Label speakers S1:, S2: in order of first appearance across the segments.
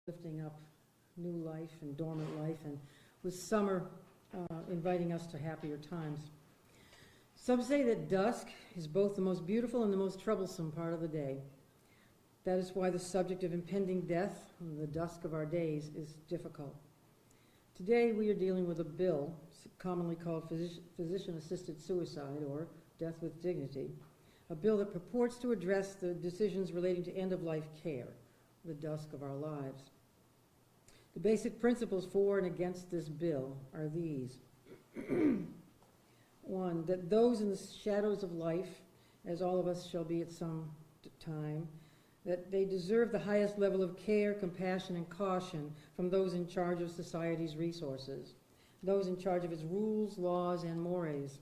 S1: lifting up new life and dormant life, and with summer inviting us to happier times. Some say that dusk is both the most beautiful and the most troublesome part of the day. That is why the subject of impending death in the dusk of our days is difficult. Today we are dealing with a bill commonly called physician-assisted suicide, or death with dignity, a bill that purports to address the decisions relating to end-of-life care, the dusk of our lives. The basic principles for and against this bill are these. One, that those in the shadows of life, as all of us shall be at some time, that they deserve the highest level of care, compassion, and caution from those in charge of society's resources, those in charge of its rules, laws, and mores.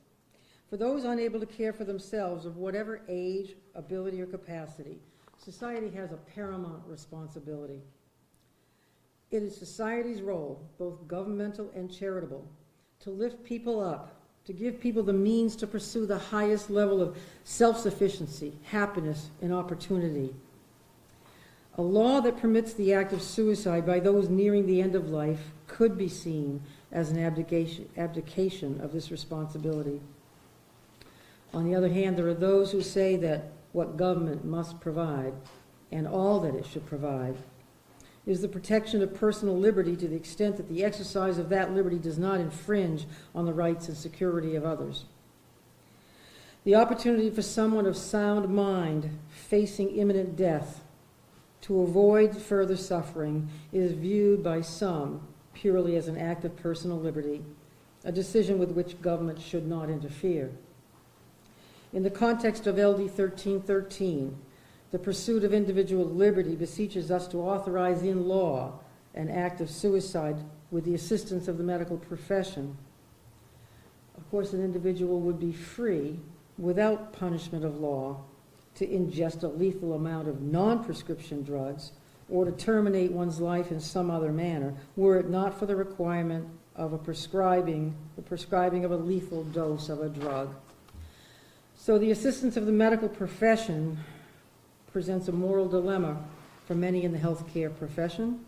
S1: For those unable to care for themselves of whatever age, ability, or capacity, society has a paramount responsibility. It is society's role, both governmental and charitable, to lift people up, to give people the means to pursue the highest level of self-sufficiency, happiness, and opportunity. A law that permits the act of suicide by those nearing the end of life could be seen as an abdication of this responsibility. On the other hand, there are those who say that what government must provide, and all that it should provide, is the protection of personal liberty to the extent that the exercise of that liberty does not infringe on the rights and security of others. The opportunity for someone of sound mind facing imminent death to avoid further suffering is viewed by some purely as an act of personal liberty, a decision with which government should not interfere. In the context of LD 1313, the pursuit of individual liberty beseeches us to authorize in law an act of suicide with the assistance of the medical profession. Of course, an individual would be free, without punishment of law, to ingest a lethal amount of non-prescription drugs or to terminate one's life in some other manner, were it not for the requirement of the prescribing of a lethal dose of a drug. So the assistance of the medical profession presents a moral dilemma for many in the healthcare profession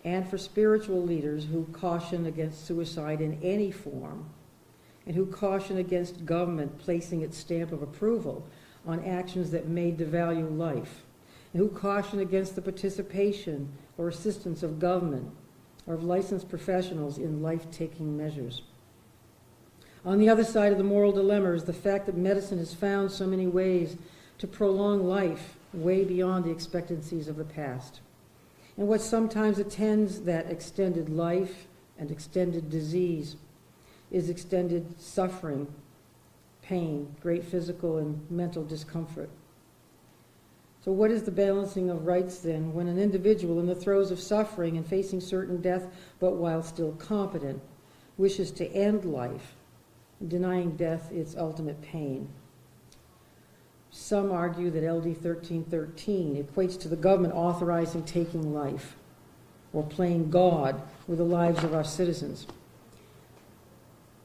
S1: and for spiritual leaders who caution against suicide in any form and who caution against government placing its stamp of approval on actions that may devalue life, and who caution against the participation or assistance of government or of licensed professionals in life-taking measures. On the other side of the moral dilemma is the fact that medicine has found so many ways to prolong life way beyond the expectancies of the past. And what sometimes attends that extended life and extended disease is extended suffering, pain, great physical and mental discomfort. So what is the balancing of rights then when an individual in the throes of suffering and facing certain death, but while still competent, wishes to end life, denying death its ultimate pain? Some argue that LD 1313 equates to the government authorizing taking life or playing God with the lives of our citizens.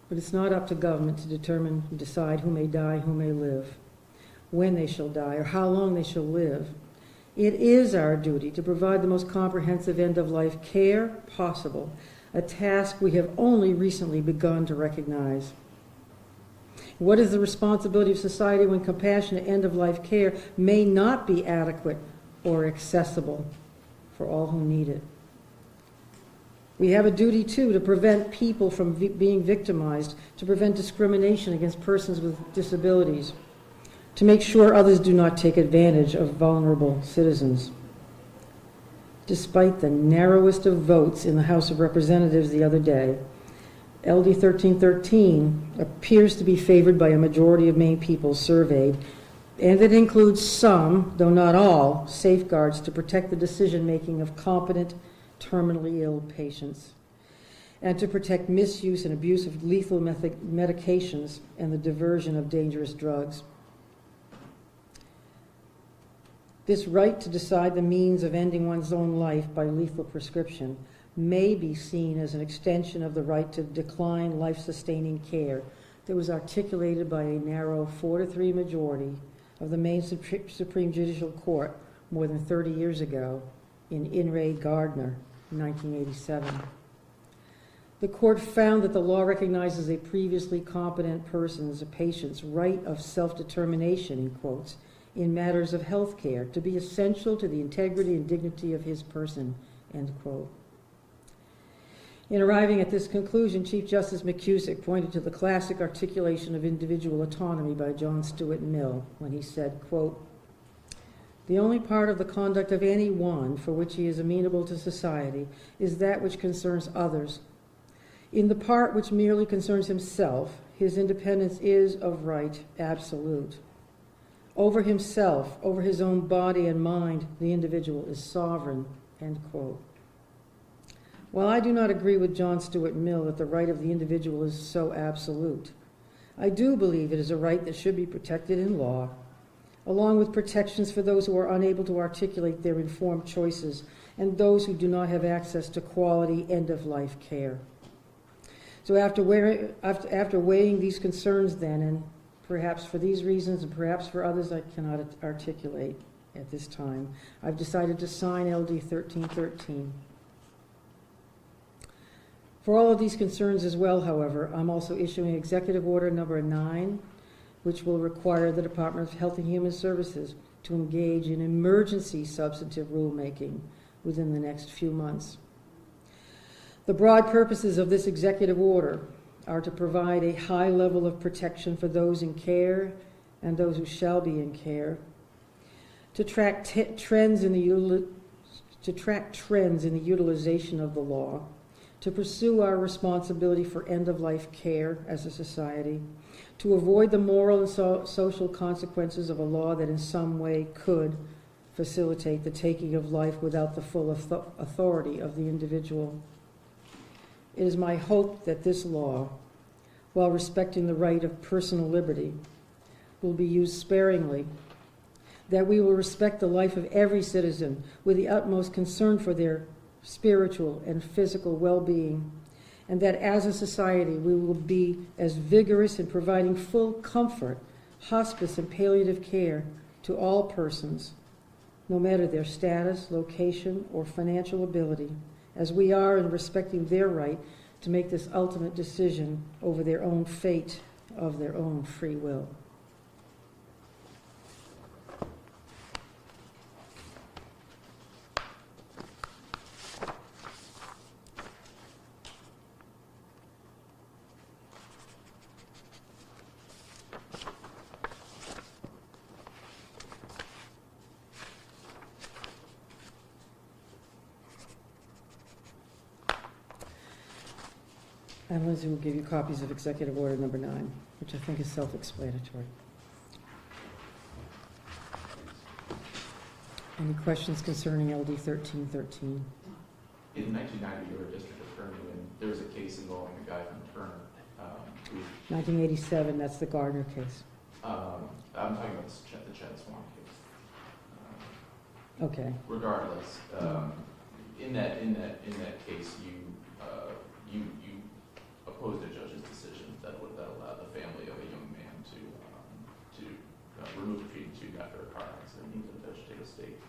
S1: But it's not up to government to determine and decide who may die, who may live, when they shall die, or how long they shall live. It is our duty to provide the most comprehensive end-of-life care possible, a task we have only recently begun to recognize. What is the responsibility of society when compassionate end-of-life care may not be adequate or accessible for all who need it? We have a duty, too, to prevent people from being victimized, to prevent discrimination against persons with disabilities, to make sure others do not take advantage of vulnerable citizens. Despite the narrowest of votes in the House of Representatives the other day, LD 1313 appears to be favored by a majority of Maine people surveyed, and it includes some, though not all, safeguards to protect the decision-making of competent, terminally ill patients, and to protect misuse and abuse of lethal medications and the diversion of dangerous drugs. This right to decide the means of ending one's own life by lethal prescription may be seen as an extension of the right to decline life-sustaining care that was articulated by a narrow 4-3 majority of the Maine Supreme Judicial Court more than 30 years ago in In re Gardner, in 1987. The court found that the law recognizes a previously competent person's, a patient's, right of self-determination, in quotes, in matters of health care to be essential to the integrity and dignity of his person, end quote. In arriving at this conclusion, Chief Justice McCusick pointed to the classic articulation of individual autonomy by John Stuart Mill when he said, quote, "The only part of the conduct of any one for which he is amenable to society is that which concerns others. In the part which merely concerns himself, his independence is of right absolute. Over himself, over his own body and mind, the individual is sovereign," end quote. While I do not agree with John Stuart Mill that the right of the individual is so absolute, I do believe it is a right that should be protected in law, along with protections for those who are unable to articulate their informed choices and those who do not have access to quality end-of-life care. So after weighing these concerns then, and perhaps for these reasons and perhaps for others I cannot articulate at this time, I've decided to sign LD 1313. For all of these concerns as well, however, I'm also issuing Executive Order number 9, which will require the Department of Health and Human Services to engage in emergency substantive rulemaking within the next few months. The broad purposes of this executive order are to provide a high level of protection for those in care and those who shall be in care, to track trends in the utilization of the law, to pursue our responsibility for end-of-life care as a society, to avoid the moral and social consequences of a law that in some way could facilitate the taking of life without the full authority of the individual. It is my hope that this law, while respecting the right of personal liberty, will be used sparingly, that we will respect the life of every citizen with the utmost concern for their spiritual and physical well-being, and that as a society we will be as vigorous in providing full comfort, hospice, and palliative care to all persons, no matter their status, location, or financial ability, as we are in respecting their right to make this ultimate decision over their own fate of their own free will. And Lindsay will give you copies of Executive Order number 9, which I think is self-explanatory. Any questions concerning LD 1313?
S2: In 1990, you were a district attorney, and there was a case involving a guy from Turner.
S1: 1987, that's the Gardner case.
S2: I'm talking about the Chad Swan case.
S1: Okay.
S2: Regardless, in that case, you opposed a judge's decision that allowed the family of a young man to remove a feeding tube after a car accident into the vegetative state.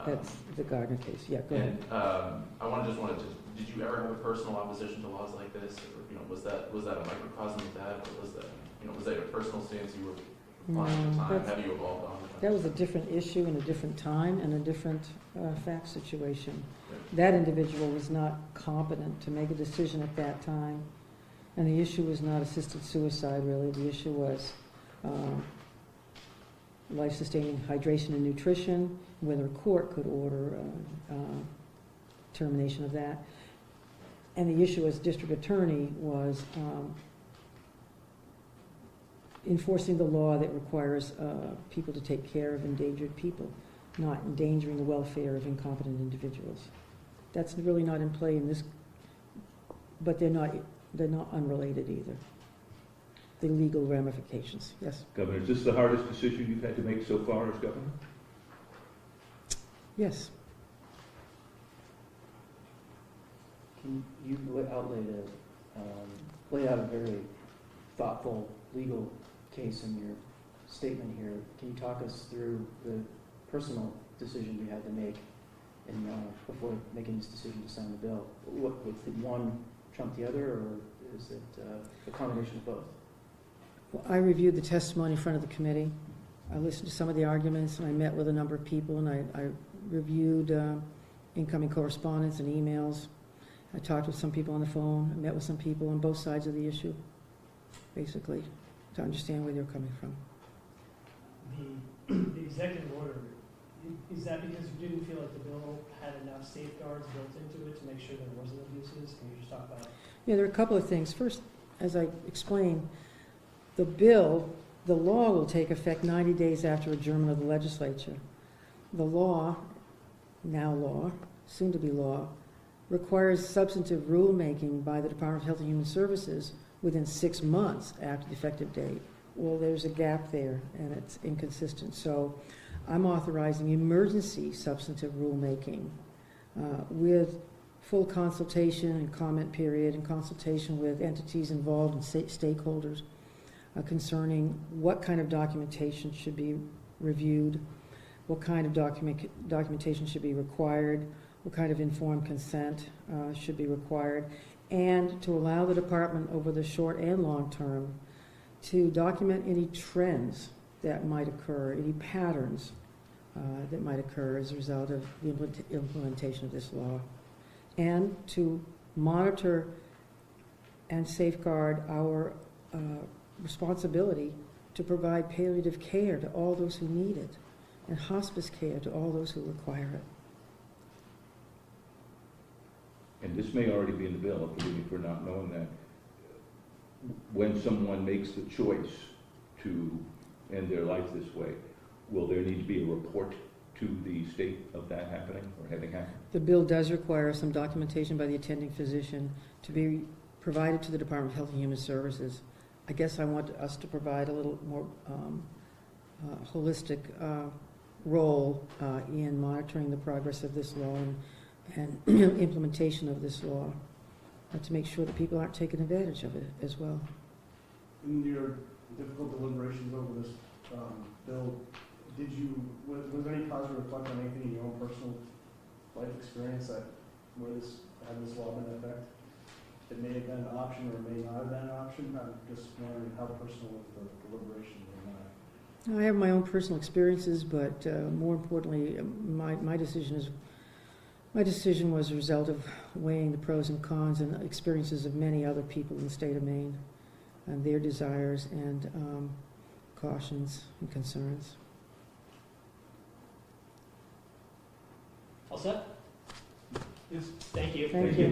S1: That's the Gardner case. Yeah, go ahead.
S2: And did you ever have a personal opposition to laws like this? Or, was that a microcosm of that, or was that a personal stance you were on at the time? Have you evolved on?
S1: That was a different issue in a different time and a different fact situation. That individual was not competent to make a decision at that time. And the issue was not assisted suicide, really. The issue was life-sustaining hydration and nutrition, whether a court could order termination of that. And the issue as district attorney was enforcing the law that requires people to take care of endangered people, not endangering the welfare of incompetent individuals. That's really not in play in this, but they're not unrelated either. The legal ramifications. Yes?
S3: Governor, is this the hardest decision you've had to make so far as governor?
S1: Yes.
S4: You laid out a very thoughtful legal case in your statement here. Can you talk us through the personal decision you had to make and before making this decision to sign the bill? Did one trump the other, or is it a combination of both?
S1: Well, I reviewed the testimony in front of the committee. I listened to some of the arguments, and I met with a number of people, and I reviewed incoming correspondence and emails. I talked with some people on the phone. I met with some people on both sides of the issue, basically, to understand where they're coming from.
S5: The executive order, is that because you didn't feel like the bill had enough safeguards built into it to make sure there wasn't abuses? Can you just talk about?
S1: Yeah, there are a couple of things. First, as I explained, the law will take effect 90 days after adjournment of the legislature. The law, now law, soon to be law, requires substantive rulemaking by the Department of Health and Human Services within 6 months after the effective date. Well, there's a gap there, and it's inconsistent. So I'm authorizing emergency substantive rulemaking with full consultation and comment period and consultation with entities involved and stakeholders concerning what kind of documentation should be reviewed, what kind of documentation should be required, what kind of informed consent should be required, and to allow the department over the short and long term to document any trends that might occur, any patterns that might occur as a result of the implementation of this law, and to monitor and safeguard our responsibility to provide palliative care to all those who need it, and hospice care to all those who require it.
S3: And this may already be in the bill, forgive me for not knowing that. When someone makes the choice to end their life this way, will there need to be a report to the state of that happening or having happened?
S1: The bill does require some documentation by the attending physician to be provided to the Department of Health and Human Services. I guess I want us to provide a little more holistic role in monitoring the progress of this law and implementation of this law to make sure that people aren't taking advantage of it as well.
S6: In your difficult deliberations over this bill, was there any cause to reflect on anything in your own personal life experience where this had this law been in effect? It may have been an option or it may not have been an option. I'm just wondering how personal was the deliberation or not.
S1: I have my own personal experiences, but more importantly, my decision was a result of weighing the pros and cons and experiences of many other people in the state of Maine and their desires and cautions and concerns.
S5: All set?
S6: Yes.
S5: Thank you.
S1: Thank you.